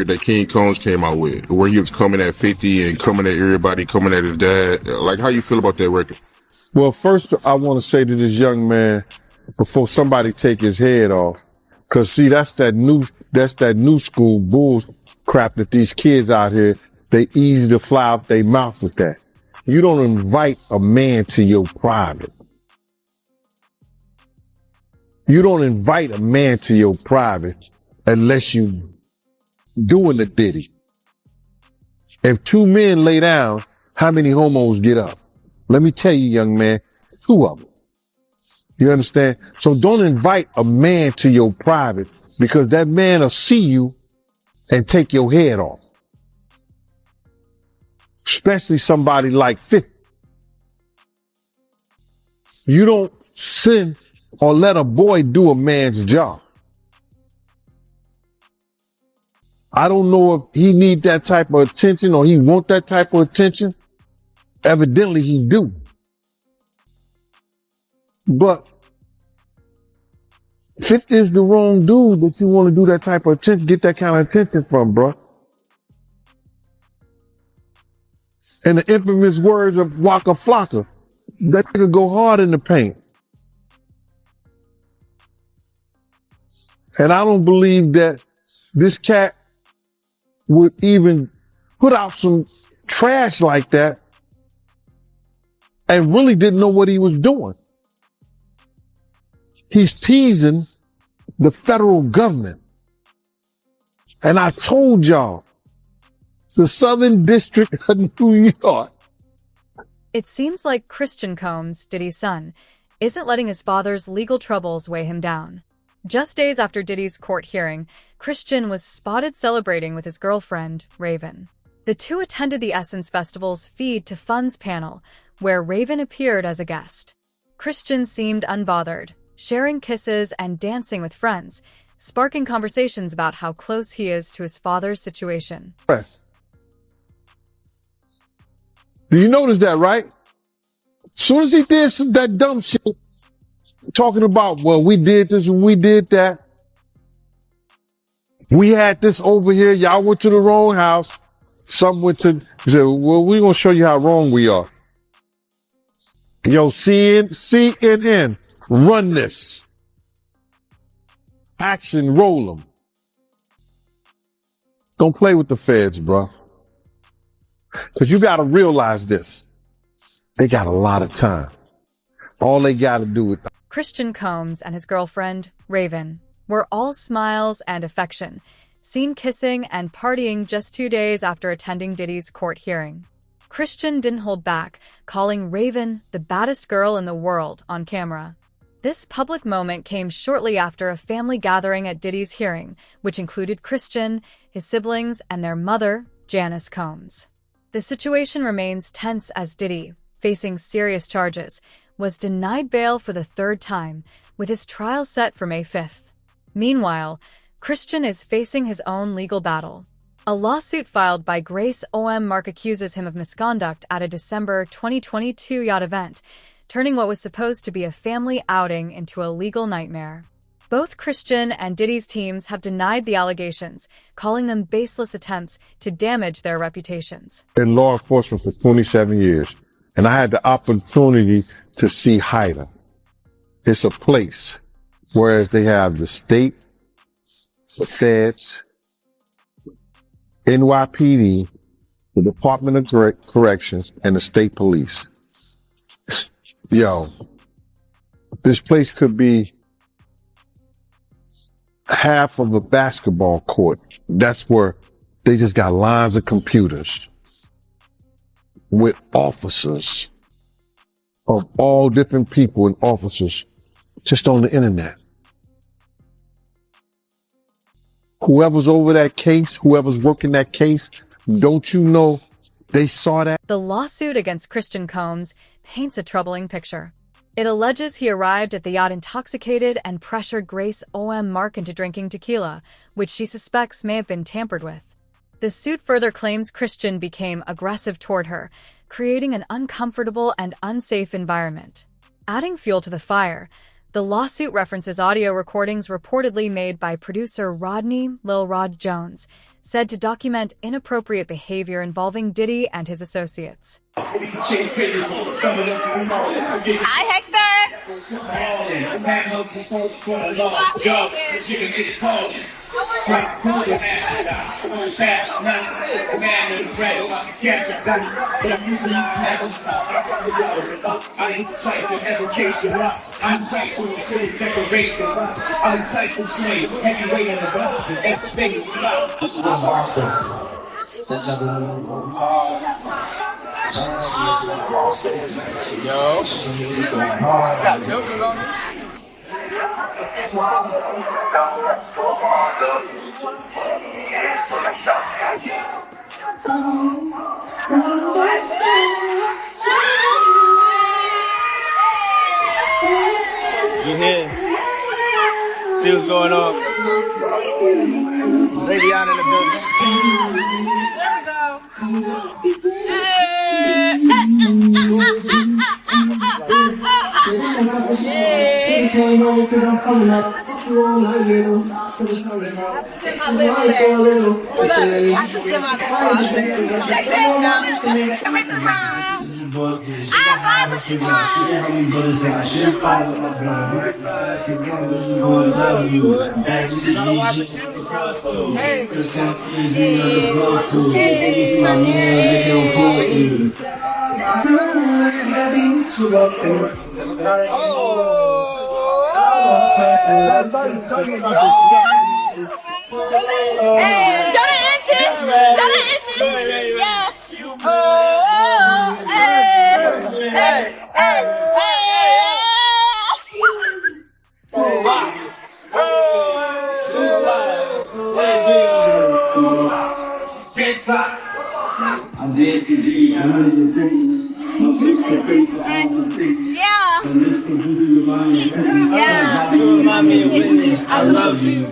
that King Combs came out with, where he was coming at 50 and coming at everybody, coming at his dad. Like, how you feel about that record? Well, first, I want to say to this young man, before somebody take his head off, because see, that's that new school bull crap that these kids out here, they easy to fly out their mouth with that. You don't invite a man to your private. You don't invite a man to your private unless you doing the Diddy. If two men lay down, how many homos get up? Let me tell you, young man, two of them. You understand? So don't invite a man to your private, because that man will see you and take your head off. Especially somebody like 50. You don't send or let a boy do a man's job. I don't know if he need that type of attention or he want that type of attention. Evidently he do. But 50 is the wrong dude that you want to do that type of attention, get that kind of attention from, bro. In the infamous words of Waka Flocka, that nigga go hard in the paint. And I don't believe that this cat would even put out some trash like that and really didn't know what he was doing. He's teasing the federal government. And I told y'all, the Southern District of New York. It seems like Christian Combs, Diddy's son, isn't letting his father's legal troubles weigh him down. Just days after Diddy's court hearing, Christian was spotted celebrating with his girlfriend, Raven. The two attended the Essence Festival's Feed to Funds panel, where Raven appeared as a guest. Christian seemed unbothered, sharing kisses and dancing with friends, sparking conversations about how close he is to his father's situation. Do you notice that, right? As soon as he did that dumb shit, talking about, well, we did this and we did that. We had this over here. Y'all went to the wrong house. Some went to, he said, well, we're going to show you how wrong we are. Yo, CNN, run this. Action, roll them. Don't play with the feds, bro. Because you got to realize this. They got a lot of time. All they got to do is... Christian Combs and his girlfriend, Raven, were all smiles and affection, seen kissing and partying just 2 days after attending Diddy's court hearing. Christian didn't hold back, calling Raven the baddest girl in the world on camera. This public moment came shortly after a family gathering at Diddy's hearing, which included Christian, his siblings, and their mother, Janice Combs. The situation remains tense as Diddy, facing serious charges, was denied bail for the third time, with his trial set for May 5th. Meanwhile, Christian is facing his own legal battle. A lawsuit filed by Grace O.M. Mark accuses him of misconduct at a December 2022 yacht event, turning what was supposed to be a family outing into a legal nightmare. Both Christian and Diddy's teams have denied the allegations, calling them baseless attempts to damage their reputations. In law enforcement for 27 years, and I had the opportunity to see HIDA. It's a place where they have the state, the feds, NYPD, the Department of Corrections, and the state police. Yo, this place could be half of a basketball court. That's where they just got lines of computers with officers of all different people and officers just on the internet. Whoever's over that case, whoever's working that case, don't you know they saw that? The lawsuit against Christian Combs paints a troubling picture. It alleges he arrived at the yacht intoxicated and pressured Grace O.M. Mark into drinking tequila, which she suspects may have been tampered with. The suit further claims Christian became aggressive toward her, creating an uncomfortable and unsafe environment. Adding fuel to the fire, the lawsuit references audio recordings reportedly made by producer Rodney Lil Rod Jones, said to document inappropriate behavior involving Diddy and his associates. Hi, Hector. You here? See what's going on? Lady out in the building. I love you.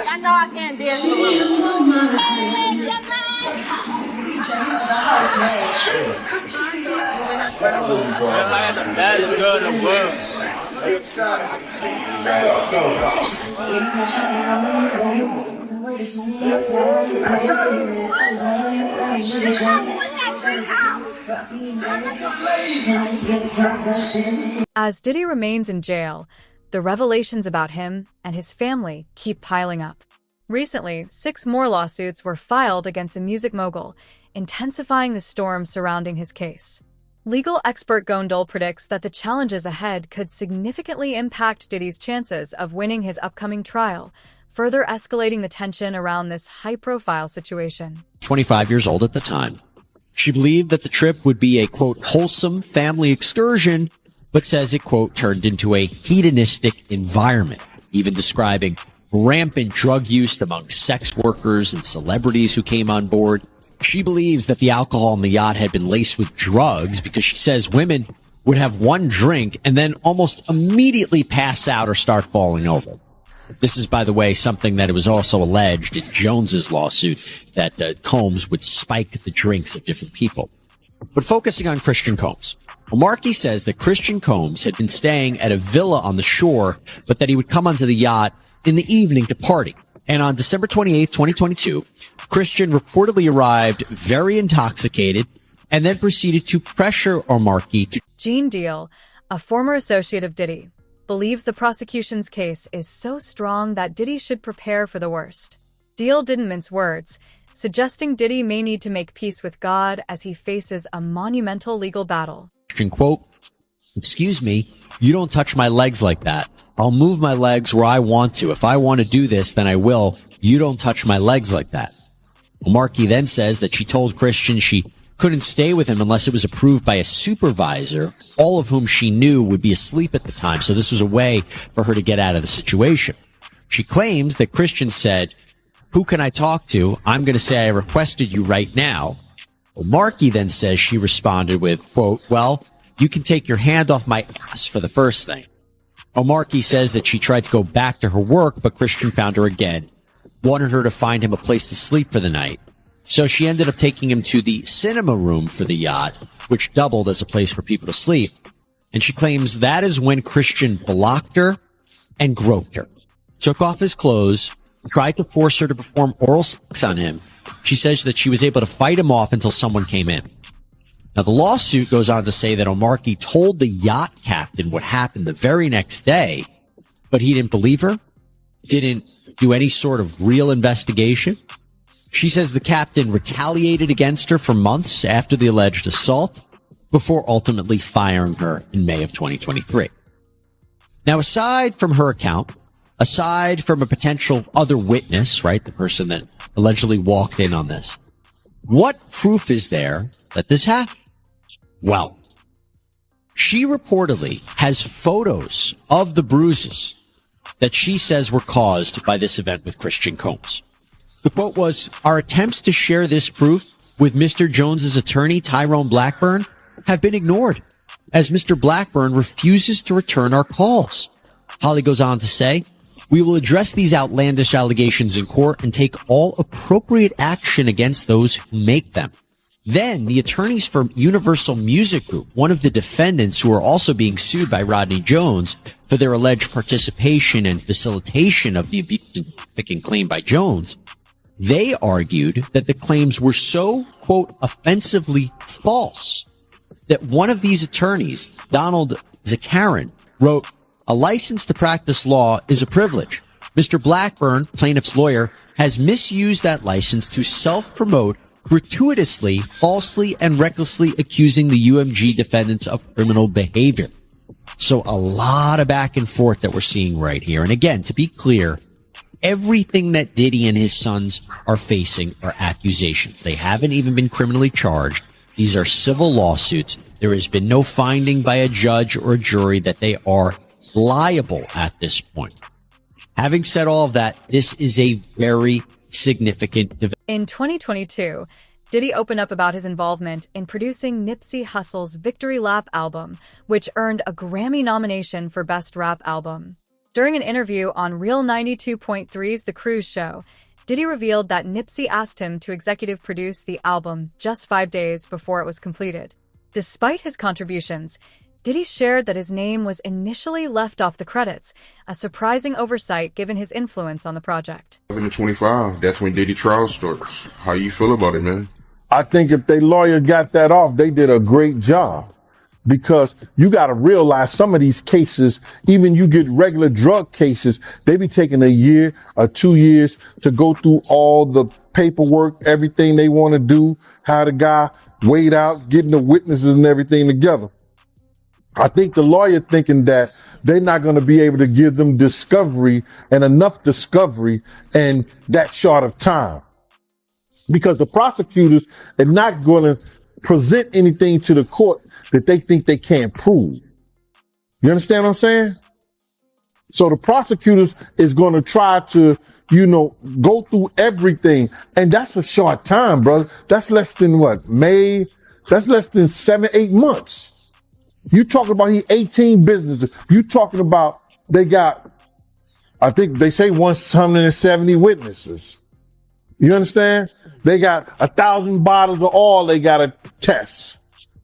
I know I can't dance. That is good in the world. As Diddy remains in jail, the revelations about him and his family keep piling up. Recently, 6 more lawsuits were filed against the music mogul, intensifying the storm surrounding his case. Legal expert Gondol predicts that the challenges ahead could significantly impact Diddy's chances of winning his upcoming trial, further escalating the tension around this high-profile situation. 25 years old at the time. She believed that the trip would be a, quote, wholesome family excursion, but says it, quote, turned into a hedonistic environment, even describing rampant drug use among sex workers and celebrities who came on board. She believes that the alcohol on the yacht had been laced with drugs because she says women would have one drink and then almost immediately pass out or start falling over. This is, by the way, something that it was also alleged in Jones's lawsuit, that Combs would spike the drinks of different people. But focusing on Christian Combs. Markey says that Christian Combs had been staying at a villa on the shore, but that he would come onto the yacht in the evening to party. And on December 28th, 2022, Christian reportedly arrived very intoxicated and then proceeded to pressure Markey to... GEAN Deal, a former associate of Diddy, believes the prosecution's case is so strong that Diddy should prepare for the worst. Deal didn't mince words, suggesting Diddy may need to make peace with God as he faces a monumental legal battle. Quote, "Excuse me, you don't touch my legs like that. I'll move my legs where I want to. If I want to do this, then I will. You don't touch my legs like that." Markey then says that she told Christian she couldn't stay with him unless it was approved by a supervisor, all of whom she knew would be asleep at the time. So this was a way for her to get out of the situation. She claims that Christian said, "Who can I talk to? I'm going to say I requested you right now." Markey then says she responded with, quote, well, you can take your hand off my ass for the first thing. O'Markey says that she tried to go back to her work, but Christian found her again, wanted her to find him a place to sleep for the night. So she ended up taking him to the cinema room for the yacht, which doubled as a place for people to sleep. And she claims that is when Christian blocked her and groped her, took off his clothes, tried to force her to perform oral sex on him. She says that she was able to fight him off until someone came in. Now, the lawsuit goes on to say that O'Markey told the yacht captain what happened the very next day, but he didn't believe her, didn't do any sort of real investigation. She says the captain retaliated against her for months after the alleged assault before ultimately firing her in May of 2023. Now, aside from her account, aside from a potential other witness, right, the person that allegedly walked in on this, what proof is there that this happened? Well, she reportedly has photos of the bruises that she says were caused by this event with Christian Combs. The quote was, our attempts to share this proof with Mr. Jones's attorney, Tyrone Blackburn, have been ignored as Mr. Blackburn refuses to return our calls. Holly goes on to say, we will address these outlandish allegations in court and take all appropriate action against those who make them. Then the attorneys for Universal Music Group, one of the defendants who are also being sued by Rodney Jones for their alleged participation and facilitation of the abuse and trafficking claim by Jones, they argued that the claims were so, quote, offensively false that one of these attorneys, Donald Zakarin, wrote, a license to practice law is a privilege. Mr. Blackburn, plaintiff's lawyer, has misused that license to self-promote gratuitously, falsely, and recklessly accusing the UMG defendants of criminal behavior. So a lot of back and forth that we're seeing right here. And again, to be clear, everything that Diddy and his sons are facing are accusations. They haven't even been criminally charged. These are civil lawsuits. There has been no finding by a judge or a jury that they are liable at this point. Having said all of that, this is a very significant development. In 2022, Diddy opened up about his involvement in producing Nipsey Hussle's Victory Lap album, which earned a Grammy nomination for Best Rap Album. During an interview on Real 92.3's The Cruise Show, Diddy revealed that Nipsey asked him to executive produce the album just 5 days before it was completed. Despite his contributions, Diddy shared that his name was initially left off the credits, a surprising oversight given his influence on the project. 25, that's when Diddy trial starts. How you feel about it, man? I think if their lawyer got that off, they did a great job. Because you got to realize some of these cases, even you get regular drug cases, they be taking a year or 2 years to go through all the paperwork, everything they want to do, how the guy weighed out, getting the witnesses and everything together. I think the lawyer thinking that they're not going to be able to give them discovery and enough discovery in that short of time. Because the prosecutors are not going to present anything to the court that they think they can't prove. You understand what I'm saying? So the prosecutors is going to try to, go through everything. And that's a short time, brother. That's less than what? May? That's less than 7-8 months. You talking about 18 businesses. You talking about they got, I think they say 170 witnesses. You understand? They got 1,000 bottles of oil they got to test.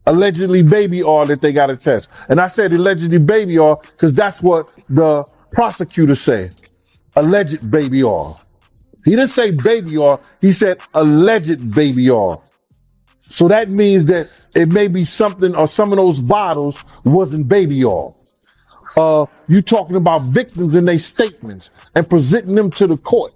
Allegedly baby oil that they got to test. And I said allegedly baby oil because that's what the prosecutor said. Alleged baby oil. He didn't say baby oil. He said alleged baby oil. So that means that it may be something, or some of those bottles wasn't baby oil. You talking about victims and their statements and presenting them to the court.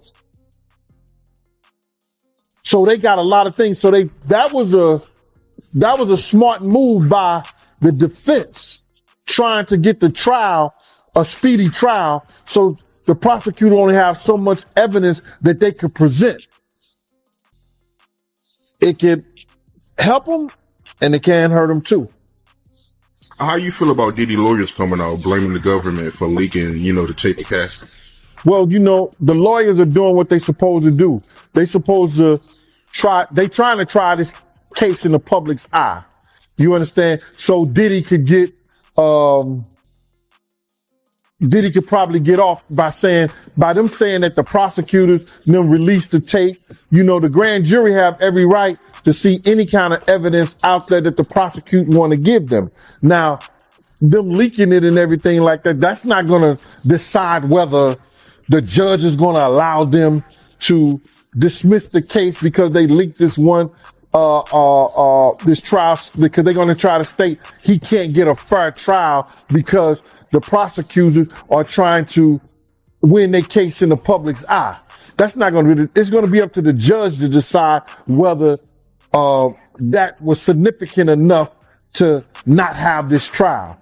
So they got a lot of things. So that was a smart move by the defense trying to get the trial, a speedy trial, so the prosecutor only have so much evidence that they could present. It could help them and it can hurt them too. How you feel about Diddy lawyers coming out blaming the government for leaking, to take the casting? Well, the lawyers are doing what they supposed to do. They supposed to trying to try this case in the public's eye. You understand? So Diddy could probably get off by them saying that the prosecutors them released the tape. You know, the grand jury have every right to see any kind of evidence out there that the prosecutor want to give them. Now, them leaking it and everything like that, that's not going to decide whether the judge is going to allow them to dismiss the case because they leaked this this trial, because they're going to try to state he can't get a fair trial because the prosecutors are trying to win their case in the public's eye. That's not going to be, it's going to be up to the judge to decide whether that was significant enough to not have this trial.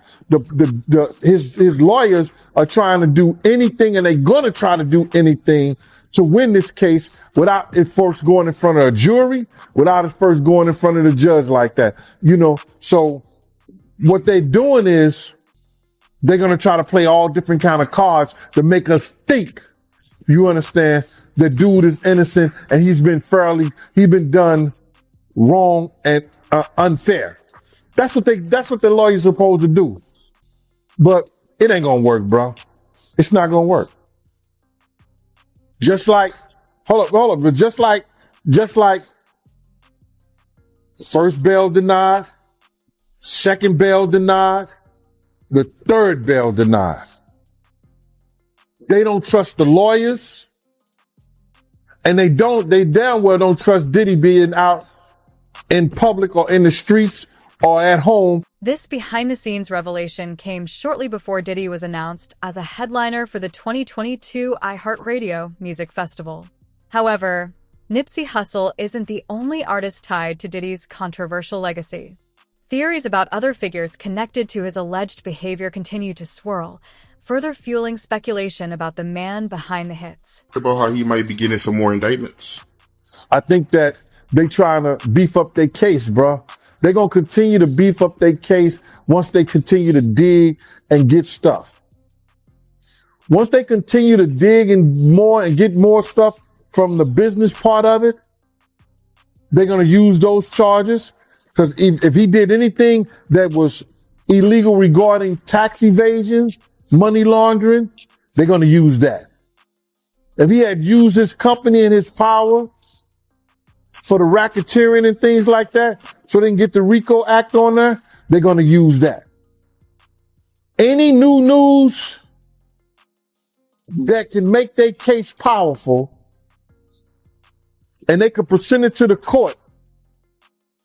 His lawyers are trying to do anything, and they're going to try to do anything to win this case without it first going in front of a jury, without it first going in front of the judge like that. You know, so what they're doing is they're going to try to play all different kind of cards to make us think, you understand, the dude is innocent and he's been done wrong and unfair. That's what the lawyer's supposed to do. But it ain't gonna work, bro. It's not gonna work. Just like, hold up, but just like first bail denied, second bail denied, the third bail denied. They don't trust the lawyers, and they damn well don't trust Diddy being out in public or in the streets or at home. This behind-the-scenes revelation came shortly before Diddy was announced as a headliner for the 2022 iHeartRadio Music Festival. However, Nipsey Hussle isn't the only artist tied to Diddy's controversial legacy. Theories about other figures connected to his alleged behavior continue to swirl, further fueling speculation about the man behind the hits. About how he might be getting some more indictments. I think that they trying to beef up their case, bro. They're going to continue to beef up their case once they continue to dig and get stuff. Once they continue to dig and get more stuff from the business part of it, they're going to use those charges. Because if he did anything that was illegal regarding tax evasion, money laundering, they're going to use that. If he had used his company and his power for the racketeering and things like that, so they can get the RICO Act on there, they're going to use that. Any new news that can make their case powerful and they can present it to the court,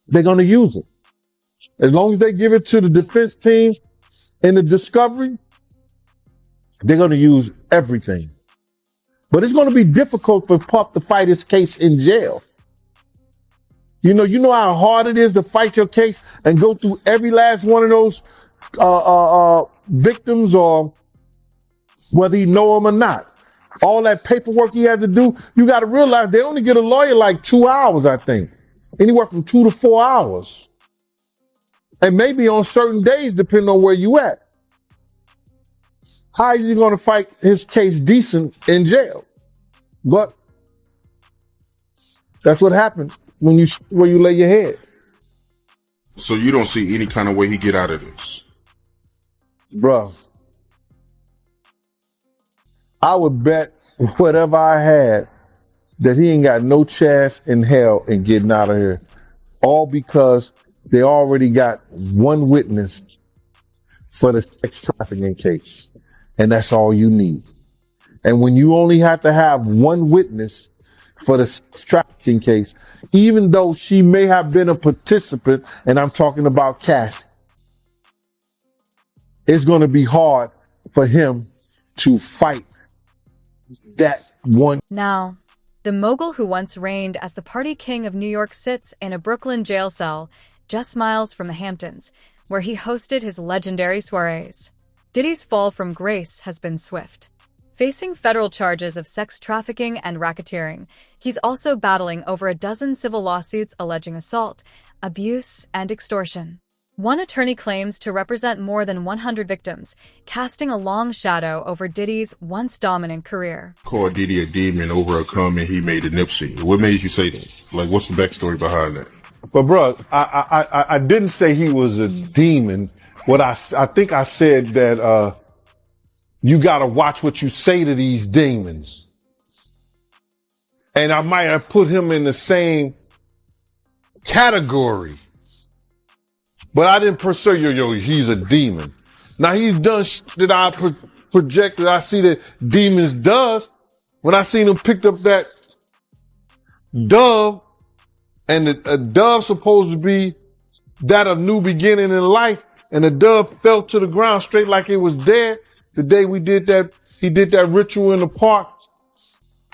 they're going to use it. As long as they give it to the defense team in the discovery, they're going to use everything. But it's going to be difficult for Puff to fight his case in jail. You know how hard it is to fight your case and go through every last one of those victims, or whether you know them or not. All that paperwork he had to do, you got to realize they only get a lawyer like 2 hours, I think. Anywhere from 2 to 4 hours. And maybe on certain days, depending on where you at. How are you going to fight his case decent in jail? But that's what happens when you lay your head. So you don't see any kind of way he get out of this? Bro, I would bet whatever I had that he ain't got no chance in hell in getting out of here. All because they already got one witness for the sex trafficking case. And that's all you need. And when you only have to have one witness for the sex trafficking case, even though she may have been a participant, and I'm talking about Cassie, it's going to be hard for him to fight that one. Now, the mogul who once reigned as the party king of New York sits in a Brooklyn jail cell just miles from the Hamptons, where he hosted his legendary soirees. Diddy's fall from grace has been swift. Facing federal charges of sex trafficking and racketeering, he's also battling over a dozen civil lawsuits alleging assault, abuse, and extortion. One attorney claims to represent more than 100 victims, casting a long shadow over Diddy's once dominant career. Called Diddy a demon over a comment he made to Nipsey. What made you say that? Like, what's the backstory behind that? But bro, I didn't say he was a demon. What I think I said that, you gotta watch what you say to these demons. And I might have put him in the same category. But I didn't per se, he's a demon. Now he's done that I projected. I see that demons does. When I seen him picked up that dove, and a dove supposed to be that of new beginning in life, and the dove fell to the ground straight like it was dead. The day we did that, he did that ritual in the park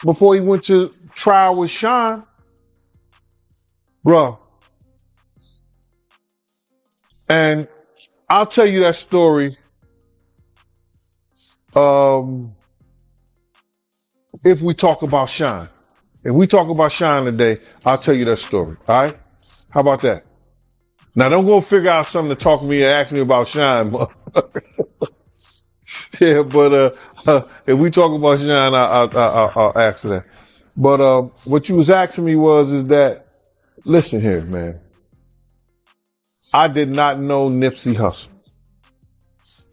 before he went to trial with Sean. Bruh. And I'll tell you that story. If we talk about Sean. If we talk about Sean today, I'll tell you that story. All right? How about that? Now don't go figure out something to talk to me and ask me about Sean. Yeah, but if we talk about Sean, I'll ask that. But what you was asking me is that, listen here, man. I did not know Nipsey Hussle.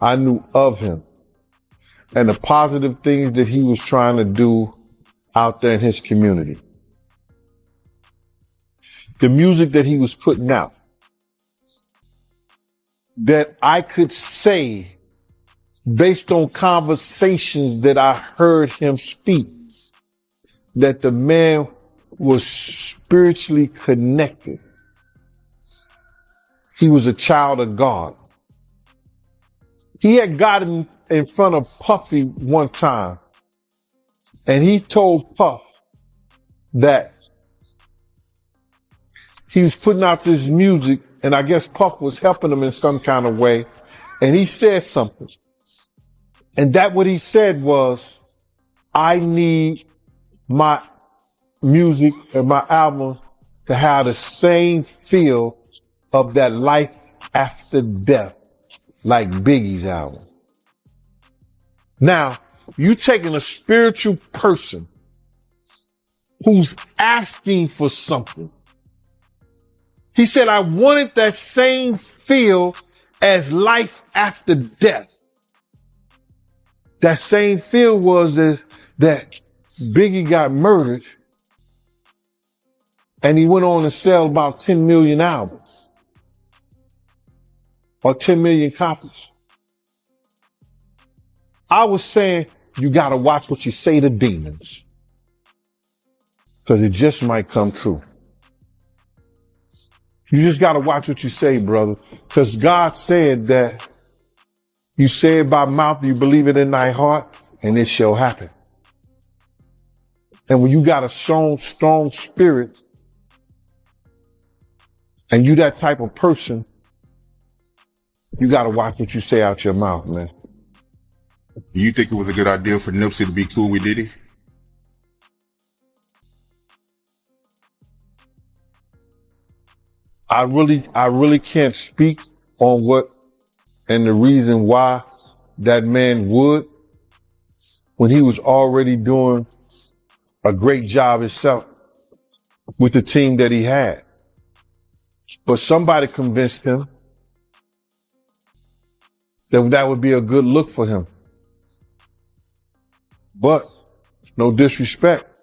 I knew of him and the positive things that he was trying to do out there in his community. The music that he was putting out, that I could say, based on conversations that I heard him speak, that the man was spiritually connected. He was a child of God. He had gotten in front of Puffy one time, and he told Puff that he was putting out this music, and I guess Puff was helping him in some kind of way, and he said something. And that what he said was, I need my music and my album to have the same feel of that life after death, like Biggie's album. Now, you taking a spiritual person who's asking for something. He said, I wanted that same feel as life after death. That same feel was that Biggie got murdered and he went on to sell about 10 million albums or 10 million copies. I was saying, you got to watch what you say to demons, because it just might come true. You just got to watch what you say, brother, because God said that you say it by mouth, you believe it in thy heart, and it shall happen. And when you got a strong spirit, and you that type of person, you got to watch what you say out your mouth, man. Do you think it was a good idea for Nipsey to be cool with Diddy? I really can't speak on what and the reason why that man would, when he was already doing a great job himself with the team that he had. But somebody convinced him that that would be a good look for him. But no disrespect.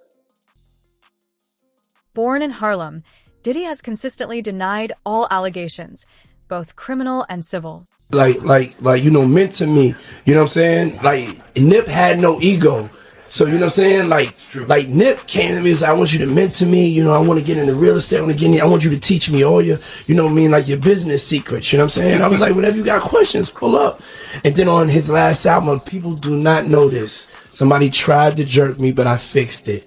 Born in Harlem, Diddy has consistently denied all allegations, both criminal and civil. Like, meant to me, you know what I'm saying? Like, Nip had no ego. So, you know what I'm saying? Like Nip came to me and said, I want you to mentor me. I want to get into real estate. I want you to teach me all your, your business secrets. You know what I'm saying? I was like, whenever you got questions, pull up. And then on his last album, people do not know this. Somebody tried to jerk me, but I fixed it.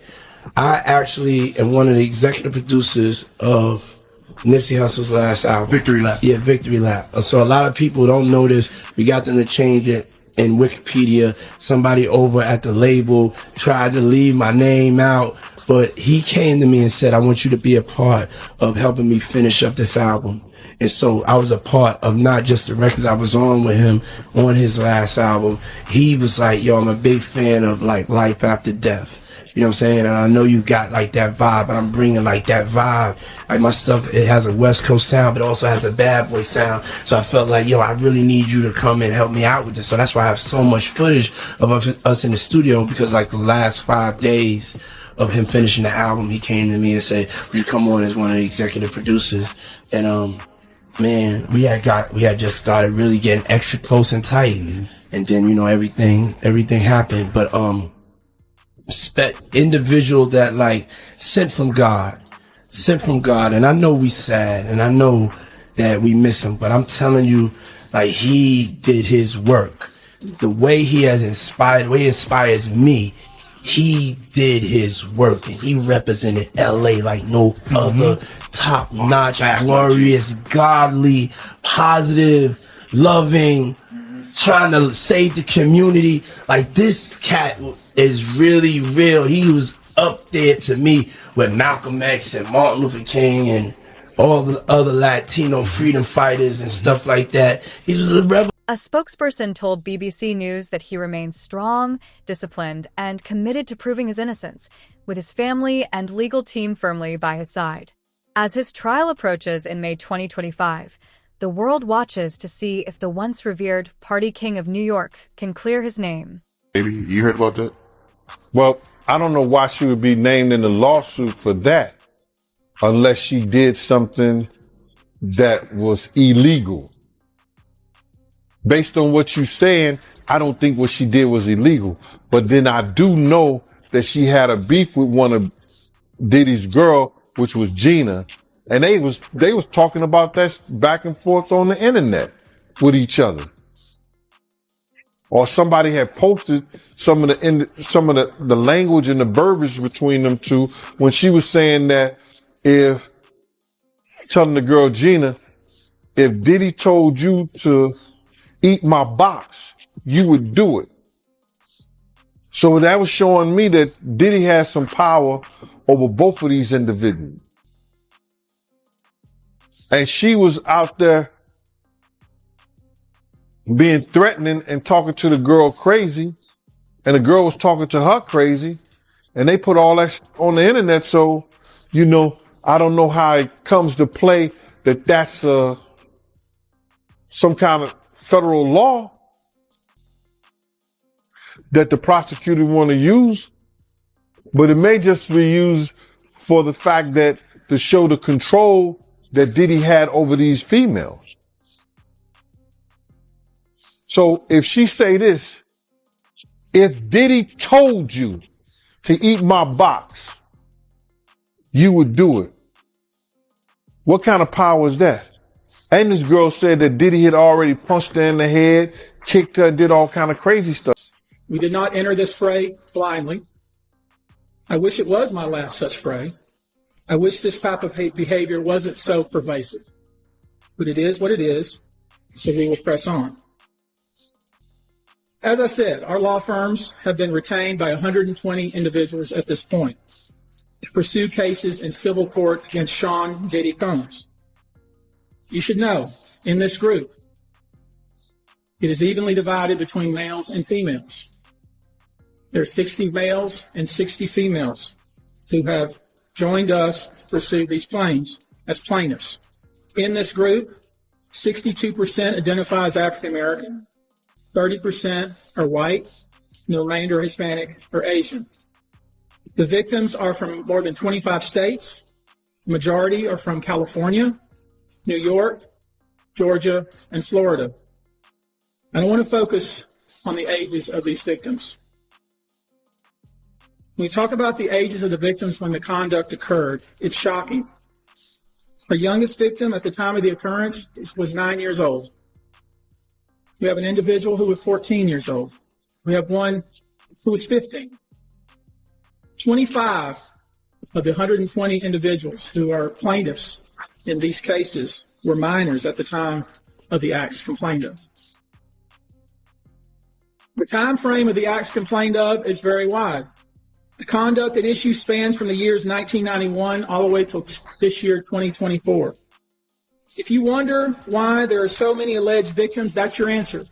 I actually am one of the executive producers of Nipsey Hussle's last album. Victory Lap. Yeah, Victory Lap. So a lot of people don't know this. We got them to change it in Wikipedia. Somebody over at the label tried to leave my name out, but he came to me and said, I want you to be a part of helping me finish up this album. And so I was a part of not just the records I was on with him on his last album. He was like, yo, I'm a big fan of like Life After Death. You know what I'm saying? And I know you got like that vibe, but I'm bringing like that vibe. Like my stuff, it has a West Coast sound, but it also has a bad boy sound. So I felt like, yo, I really need you to come and help me out with this. So that's why I have so much footage of us in the studio, because like the last 5 days of him finishing the album, he came to me and said, "Will you come on as one of the executive producers?" And man, we had just started really getting extra close and tight, and then, you know, everything happened. But individual that like sent from God, and I know we sad, and I know that we miss him, but I'm telling you, like, he did his work. The way he has inspired, the way he inspires me, he did his work, and he represented LA like no other. Top-notch, glorious, godly, positive, loving, trying to save the community. Like, this cat is really real. He was up there to me with Malcolm X and Martin Luther King and all the other Latino freedom fighters and stuff like that. He was a rebel. A spokesperson told BBC News that he remains strong, disciplined, and committed to proving his innocence, with his family and legal team firmly by his side. As his trial approaches in May 2025, the world watches to see if the once revered party king of New York can clear his name. Maybe you heard about that? Well, I don't know why she would be named in the lawsuit for that, unless she did something that was illegal. Based on what you're saying, I don't think what she did was illegal. But then I do know that she had a beef with one of Diddy's girl, which was Gina, and they was talking about that back and forth on the internet with each other. Or somebody had posted some of the language and the verbiage between them two when she was saying that telling the girl Gina, if Diddy told you to eat my box, you would do it. So that was showing me that Diddy has some power over both of these individuals. And she was out there being threatening and talking to the girl crazy, and the girl was talking to her crazy, and they put all that on the internet. So, you know, I don't know how it comes to play that that's some kind of federal law that the prosecutor want to use, but it may just be used for the fact that to show the control that Diddy had over these females. So if she say this, if Diddy told you to eat my box, you would do it. What kind of power is that? And this girl said that Diddy had already punched her in the head, kicked her, did all kind of crazy stuff. We did not enter this fray blindly. I wish it was my last such fray. I wish this type of behavior wasn't so pervasive. But it is what it is, so we will press on. As I said, our law firms have been retained by 120 individuals at this point to pursue cases in civil court against Sean Diddy Combs. You should know, in this group, it is evenly divided between males and females. There are 60 males and 60 females who have joined us to pursue these claims as plaintiffs. In this group, 62% identify as African American, 30% are white, and the remainder Hispanic or Asian. The victims are from more than 25 states. The majority are from California, New York, Georgia, and Florida. And I want to focus on the ages of these victims. When we talk about the ages of the victims when the conduct occurred, it's shocking. Our youngest victim at the time of the occurrence was 9 years old. We have an individual who was 14 years old. We have one who was 15. 25 of the 120 individuals who are plaintiffs in these cases were minors at the time of the acts complained of. The time frame of the acts complained of is very wide. The conduct at issue spans from the years 1991 all the way till this year, 2024. If you wonder why there are so many alleged victims, that's your answer.